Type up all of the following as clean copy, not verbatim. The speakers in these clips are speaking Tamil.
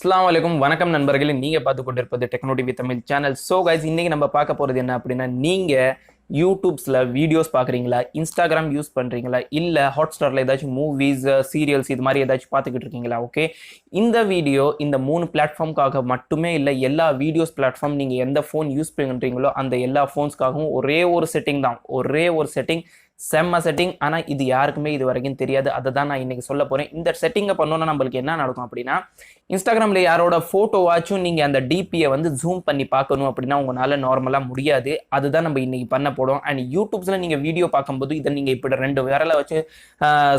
அஸ்ஸலாமு அலைக்கும் வணக்கம் நண்பர்களே, நீங்க பார்த்து கொண்டிருப்பது Technotvtamil சேனல். ஸோ கைஸ், இன்னைக்கு நம்ம பார்க்க போறது என்ன அப்படின்னா, நீங்க யூடியூப்ஸ்ல வீடியோஸ் பார்க்குறீங்களா, இன்ஸ்டாகிராம் யூஸ் பண்றீங்களா, இல்ல ஹாட்ஸ்டார்ல ஏதாச்சும் மூவிஸ் சீரியல்ஸ் இது மாதிரி ஏதாச்சும் பார்த்துக்கிட்டு இருக்கீங்களா? ஓகே, இந்த வீடியோ இந்த 3 பிளாட்ஃபார்முக்காக மட்டுமே இல்லை, எல்லா வீடியோஸ் பிளாட்ஃபார்ம் நீங்க எந்த ஃபோன் யூஸ் பண்றீங்களோ அந்த எல்லா ஃபோன்ஸ்க்காகவும் ஒரே ஒரு செட்டிங் தான், ஒரே ஒரு செட்டிங், செம்ம செட்டிங். ஆனால் இது யாருக்குமே இது வரைக்கும் தெரியாது. அதை தான் நான் இன்னைக்கு சொல்ல போகிறேன். இந்த செட்டிங்கை பண்ணோன்னா நம்மளுக்கு என்ன நடக்கும் அப்படின்னா, இன்ஸ்டாகிராமில் யாரோட ஃபோட்டோவாச்சும் நீங்கள் அந்த டிபியை வந்து ஜூம் பண்ணி பார்க்கணும் அப்படின்னா உங்களால் நார்மலாக முடியாது. அதுதான் நம்ம இன்னைக்கு பண்ண போகிறோம். அண்ட் யூடியூப்ஸில் நீங்கள் வீடியோ பார்க்கும்போது இதை நீங்கள் இப்படி 2 விரலை வச்சு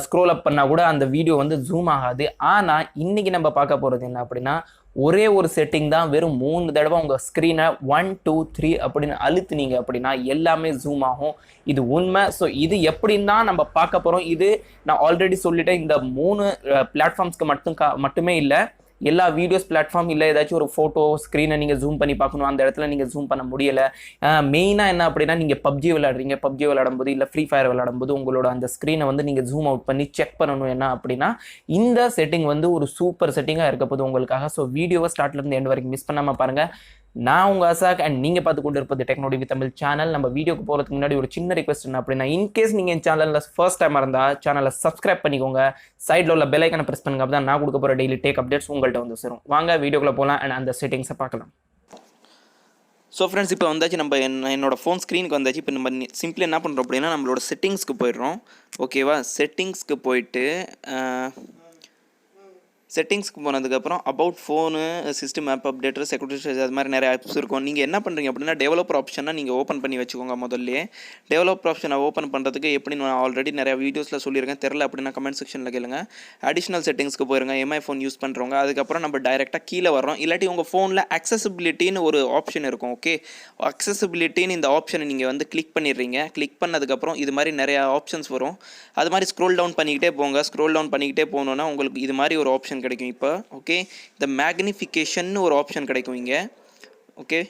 ஸ்க்ரோல் அப் பண்ணால் கூட அந்த வீடியோ வந்து ஜூம் ஆகாது. ஆனால் இன்னைக்கு நம்ம பார்க்க போகிறது என்ன அப்படின்னா, ஒரே ஒரு செட்டிங் தான், வெறும் 3 தடவை உங்கள் ஸ்க்ரீனை 1 2 3 அப்படின்னு அழுத்துனீங்க அப்படின்னா எல்லாமே ஜூம் ஆகும். இது உண்மை. ஸோ இது எப்படின்னா நம்ம பார்க்க போகிறோம். இது நான் ஆல்ரெடி சொல்லிட்டேன், இந்த 3 பிளாட்ஃபார்ம்ஸ்க்கு மட்டுமே இல்லை, எல்லா வீடியோஸ் பிளாட்ஃபார்ம் இல்லை, ஏதாச்சும் ஒரு ஃபோட்டோ ஸ்க்ரீனை நீங்கள் ஜூம் பண்ணி பார்க்கணும், அந்த இடத்துல நீங்கள் ஜூம் பண்ண முடியலை. மெயினாக என்ன அப்படின்னா, நீங்கள் பப்ஜி விளையாடுறீங்க, பப்ஜி விளையாடும்போது இல்லை ஃப்ரீ ஃபயர் விளையாடும்போது உங்களோட அந்த ஸ்க்ரீனை வந்து நீங்கள் ஜூம் அவுட் பண்ணி செக் பண்ணணும் என்ன அப்படின்னா, இந்த செட்டிங் வந்து ஒரு சூப்பர் செட்டிங்காக இருக்க போது உங்களுக்காக. ஸோ வீடியோவை ஸ்டார்ட்லேருந்து எண்ட் வரைக்கும் மிஸ் பண்ணாமல் பாருங்கள். நான் உங்கள் அசாக் அண்ட் நீங்கள் பார்த்து கொண்டு இருப்பது Technotvtamil சேனல். நம்ம வீடியோக்கு போகிறதுக்கு முன்னாடி ஒரு சின்ன ரிக்வெஸ்ட் என்ன அப்படின்னா, இன்கேஸ் நீங்கள் என் சேனலில் ஃபர்ஸ்ட் டைம் இருந்தால் சேனலை சப்ஸ்கிரைப் பண்ணிக்கோங்க, சைடில் உள்ள பெல் ஐக்கனை ப்ரெஸ் பண்ணுங்க. அப்போ தான் நான் கொடுக்க போகிற டெய்லி டேக் அப்டேட்ஸ் உங்கள்கிட்ட வந்து சேரும். வாங்க வீடியோக்குள்ளே போகலாம் அண்ட் அந்த செட்டிங்ஸை பார்க்கலாம். ஸோ ஃப்ரெண்ட்ஸ், இப்போ வந்தாச்சு நம்ம என்னோட ஃபோன் ஸ்க்ரீனுக்கு வந்தாச்சு. இப்போ நம்ம சிம்பிளி என்ன பண்ணுறோம் அப்படின்னா, நம்மளோட செட்டிங்ஸ்க்கு போயிடுறோம். ஓகேவா, செட்டிங்ஸ்க்கு போயிட்டு செட்டிங்ஸ்க்கு போனதுக்கப்புறம் about phone, system of updater, security, அது மாதிரி நிறைய ஆப்ஸ் இருக்கும். நீங்கள் என்ன பண்ணுறீங்க அப்படின்னா, டெவலப்பர் ஆப்ஷனை நீங்கள் ஓப்பன் பண்ணி வச்சுக்கோங்க. முதல்ல டெவலப்பர் ஆப்ஷனை ஓப்பன் பண்ணுறதுக்கு எப்படி நான் ஆல்ரெடி நிறைய வீடியோஸில் சொல்லியிருக்கேன், தெரில அப்படின்னா கமெண்ட் செக்ஷனில் கேளுங்க. அடிஷ்னல் செட்டிங்ஸ்க்கு போயிருங்க, எம்ஐ ஃபோன் யூஸ் பண்ணுறவங்க. அதுக்கப்புறம் நம்ம டைரெக்டாக கீழே வரோம். இல்லாட்டி உங்கள் ஃபோனில் அக்சசிபிலிட்டின்னு ஒரு ஆப்ஷன் இருக்கும். ஓகே, அக்சசிபிலிட்டின்னு இந்த ஆப்ஷனை நீங்கள் வந்து கிளிக் பண்ணிடுறீங்க. கிளிக் பண்ணதுக்கப்புறம் இது மாதிரி நிறையா ஆப்ஷன்ஸ் வரும். அது மாதிரி ஸ்க்ரோல் டவுன் பண்ணிக்கிட்டே போங்க. ஸ்க்ரோல் டவுன் பண்ணிக்கிட்டே போகணுன்னா உங்களுக்கு இது மாதிரி ஒரு ஆப்ஷன் கிடைக்கும். இப்போ ஓகே, இந்த மேக்னிஃபிகேஷன் ஒரு ஆப்ஷன் கிடைக்கும் இங்கே. ஓகே,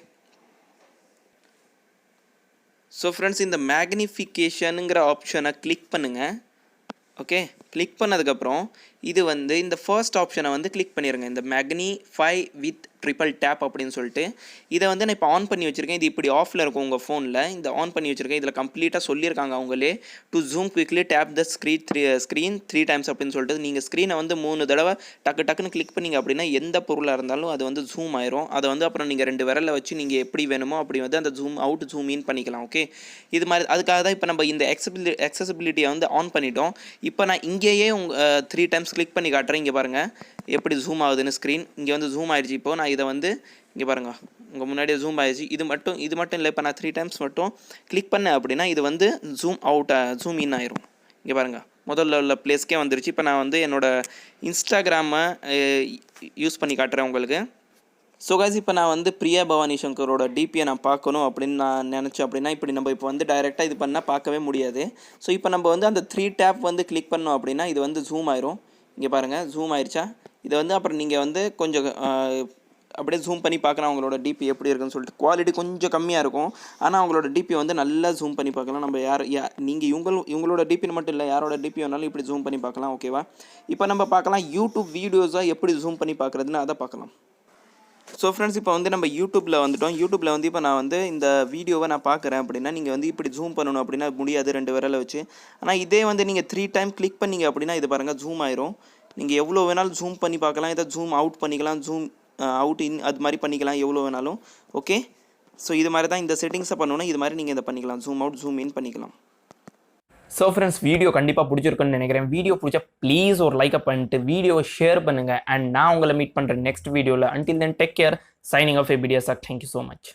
ஸோ ஃப்ரெண்ட்ஸ், இந்த மேக்னிஃபிகேஷனுங்கிற ஆப்ஷனை கிளிக் பண்ணுங்கள். ஓகே, கிளிக் பண்ணதுக்கப்புறம் இது வந்து இந்த ஃபர்ஸ்ட் ஆப்ஷனை வந்து கிளிக் பண்ணிடுங்க, இந்த மேக்னிஃபை வித் ட்ரிபிள் டேப் அப்படின்னு சொல்லிட்டு. இதை வந்து நான் இப்போ ஆன் பண்ணி வச்சுருக்கேன். இது இப்படி ஆஃபில் இருக்கும் உங்கள் ஃபோனில். இந்த ஆன் பண்ணி வச்சுருக்கேன். இதில் கம்ப்ளீட்டாக சொல்லியிருக்காங்க அவங்களே, to zoom quickly tap the screen 3 times அப்படின்னு சொல்லிட்டு. நீங்கள் ஸ்க்ரீனை வந்து 3 தடவை டக்குன்னு கிளிக் பண்ணிங்க அப்படின்னா எந்த பொருளாக இருந்தாலும் அது வந்து ஜூம் ஆயிரும். அதை வந்து அப்புறம் நீங்கள் 2 விரலை வச்சு நீங்கள் எப்படி வேணுமோ அப்படி வந்து அந்த ஜூம் அவுட் ஜூம் இன் பண்ணிக்கலாம். ஓகே, இது மாதிரி அதுக்காக தான் இப்போ நம்ம இந்த அக்சசிபிலிட்டியை வந்து ஆன் பண்ணிட்டோம். இப்போ நான் இங்கேயே 3 டைம்ஸ் கிளிக் பண்ணி காட்டுறேன். இங்கே பாருங்கள் எப்படி ஜூம் ஆகுதுன்னு ஸ்க்ரீன். இங்கே வந்து ஜூம் ஆயிடுச்சு. இப்போ நான் இதை வந்து இங்கே பாருங்கள், உங்கள் முன்னாடியே ஜூம் ஆயிடுச்சு. இது மட்டும் இல்லை, இப்போ நான் 3 டைம்ஸ் மட்டும் கிளிக் பண்ணேன் அப்படின்னா இது வந்து ஜூம் அவுட் ஜூம் இன் ஆயிரும். இங்கே பாருங்கள், முதல்ல உள்ள பிளேஸ்க்கே வந்துருச்சு. இப்போ நான் வந்து என்னோடய இன்ஸ்டாகிராமை யூஸ் பண்ணி காட்டுறேன் உங்களுக்கு. ஸோ கைஸ், இப்போ நான் வந்து பிரியா பவானி சங்கரோட டிபியை நான் பார்க்கணும் அப்படின்னு நான் நினச்சேன் அப்படின்னா, இப்படி நம்ம இப்போ வந்து டைரெக்டாக இது பண்ணால் பார்க்கவே முடியாது. ஸோ இப்போ நம்ம வந்து அந்த 3 டேப் வந்து கிளிக் பண்ணோம் அப்படின்னா இது வந்து ஜூம் ஆயிரும். இங்கே பாருங்கள், ஜூம் ஆயிடுச்சா? இதை வந்து அப்புறம் நீங்கள் வந்து கொஞ்சம் அப்படியே ஜூம் பண்ணி பார்க்கலாம் அவங்களோட டிபி எப்படி இருக்குன்னு சொல்லிட்டு. குவாலிட்டி கொஞ்சம் கம்மியாக இருக்கும், ஆனால் அவங்களோட டிபி வந்து நல்லா ஜூம் பண்ணி பார்க்கலாம். நம்ம நீங்கள் இவங்களோட டிபின்னு மட்டும் இல்லை, யாரோட டிபி வேணாலும் இப்படி ஜூம் பண்ணி பார்க்கலாம். ஓகேவா, இப்போ நம்ம பார்க்கலாம் யூடியூப் வீடியோஸாக எப்படி ஜூம் பண்ணி பார்க்குறதுன்னு அதை பார்க்கலாம். ஸோ ஃப்ரெண்ட்ஸ், இப்போ வந்து நம்ம யூடியூப்பில் வந்துவிட்டோம். யூடியூப்பில் வந்து இப்போ நான் வந்து இந்த வீடியோவை நான் பார்க்குறேன் அப்படின்னா நீங்கள் வந்து இப்படி ஜூம் பண்ணணும் அப்படின்னா முடியாது 2 விரலை வச்சு. ஆனால் இதே வந்து நீங்கள் 3 டைம் கிளிக் பண்ணிங்க அப்படின்னா இது பாருங்கள் ஜூம் ஆயிரும். நீங்கள் எவ்வளோ வேணாலும் ஜூம் பண்ணி பார்க்கலாம். இதை ஜூம் அவுட் பண்ணிக்கலாம், ஜூம் அவுட் இன் அது மாதிரி பண்ணிக்கலாம் எவ்வளோ வேணாலும். ஓகே, ஸோ இது மாதிரி தான் இந்த செட்டிங்ஸை பண்ணணுன்னா இது மாதிரி நீங்கள் இதை பண்ணிக்கலாம், ஜூம் அவுட் ஜூம் இன் பண்ணிக்கலாம். ஸோ ஃப்ரெண்ட்ஸ், வீடியோ கண்டிப்பாக பிடிச்சிருக்குன்னு நினைக்கிறேன். வீடியோ பிடிச்சா ப்ளீஸ் ஒரு லைக்கை பண்ணிட்டு வீடியோவை ஷேர் பண்ணுங்கள். அண்ட் நான் உங்களை மீட் பண்ணுறேன் நெக்ஸ்ட் வீடியோவில். Until then take care. Signing off Bsnl. Thank you so much.